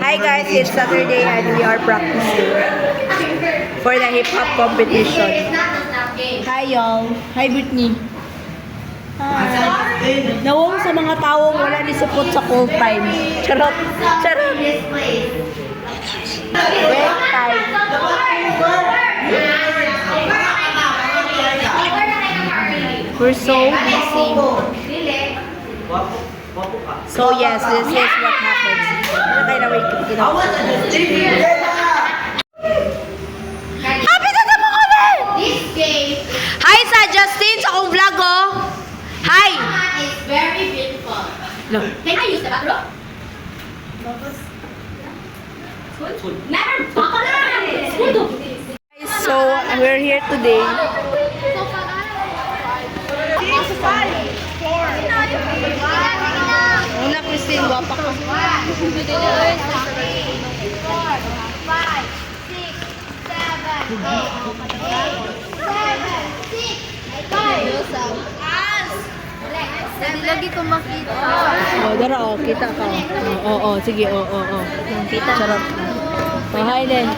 Hi guys, it's Saturday and we are practicing for the hip-hop competition. Hi y'all. Hi Brittany. Hi. Nawong sa mga taong wala ni support sa call time. Charot. Charot. Break time. We're so busy. So yes, this is what happens. Happy na mo ulit! Hi sa Justin sa akong vlog oh. Hi! It's very beautiful. No. Can I use the bathroom? Never So we're here today. Una Christine, guwapa ka. 1, 2, 3, 4, 5, 6, 7, 8, 9, 10, 11, 12. Lagi ko makita. Oh, dara oh, kita ka. Oh, sige, oh. Kita. Charot. Oh, hi din.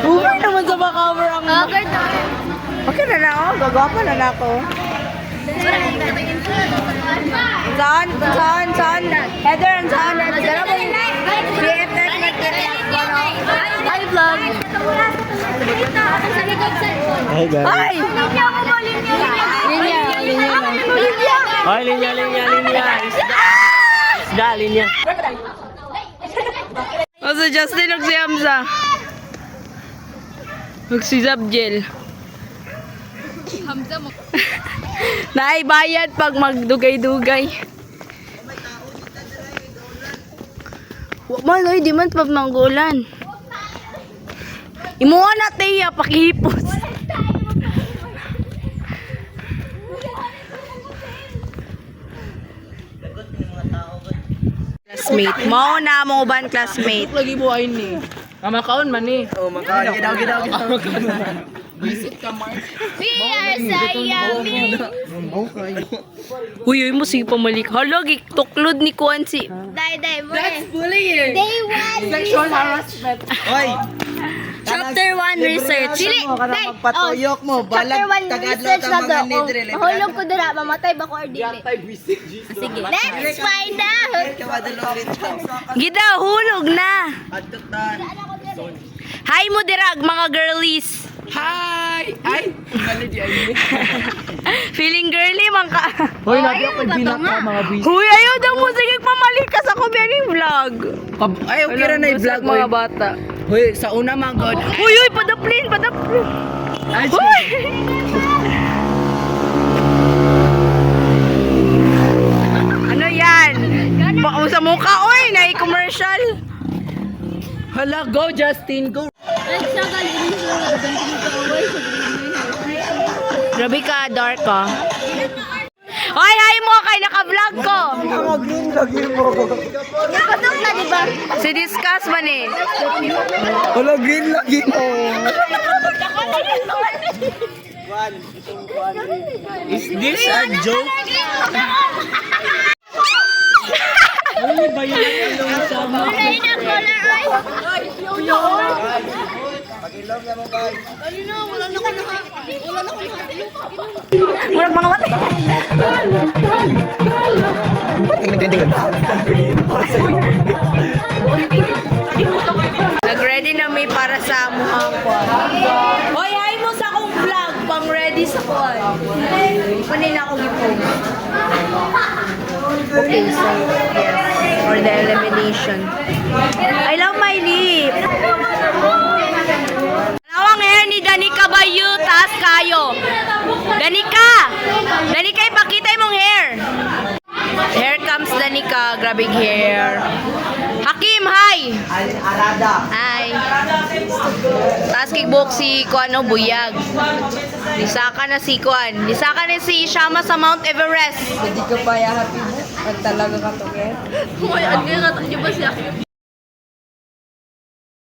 Cover naman sa cover ang... Cover na. Okay na ako, gagwapa na ako. Saan? Heather, saan? Dara mo yung BFF na Hi, vlog. Hi guys. Hi! Linya. Ay, linya. Isda, linya. O si Justin o si Hamza? O si Zabjel? Hamza mo. Naibayad pag magdugay-dugay. Man, oy, di man pa manggulan. Imuha na tiya, pakihipos. Classmate. Mao na mo ban classmate. Lagi buhay ni. Kamakaon man ni. Oh, makaon. Gidaw. We are Sayami. Uy, mo sige pamalik. Hala, tuklod ni Kuan si... Day, That's bullying. Day 1. Sexual harassment. Oy. Chapter 1 research. Dili, day. Magpatuyok mo. Chapter 1 research na do. nidre. Mahulog ko dira, mamatay ba ko or dili? Sige. Let's find out. Gida, hulog na. Hi mo dirag mga girlies. Hi! Ay! Gali di ay. Feeling girly man ka. Hoy, lagi ako binaka mga bis. Huy, ayaw daw mo sige pamalik ka sa kumiyang vlog. Ay, okay ra na i-vlog mga bata. Hoy, sa una mga god. Huy, padaplin. Ay, Huy! Ano yan? Sa mukha, oy, na-commercial. Hala, go Justin, go. Grabe ka, dark ka. Hoy, hi mo kay naka-vlog ko. Nakatok na, di ba? Si Discuss man eh. Hala, green lagi mo. Is this a joke? Ano ba yan? Anong sama? Kulay na color eye. Murag mga wati. Nag-ready na may para sa mukhang ko. Hoy, hi mo sa akong vlog. Pang ready sa kuwan. Panin ako gipong. Okay, so yes. For the elimination. I love my lip. Nawang hair ni Danica Bayu, taas kayo. Danica, ipakita mong hair. Here comes Danica, grabbing hair. Hakim, hi. Hi. Taas kickbox si Kuano Buyag. Nisaka na si Kuan. Nisaka na si Shama sa Mount Everest. Hindi ka pa ya happy mo? At talaga ka to, eh? Uy, ano nga ito ba siya?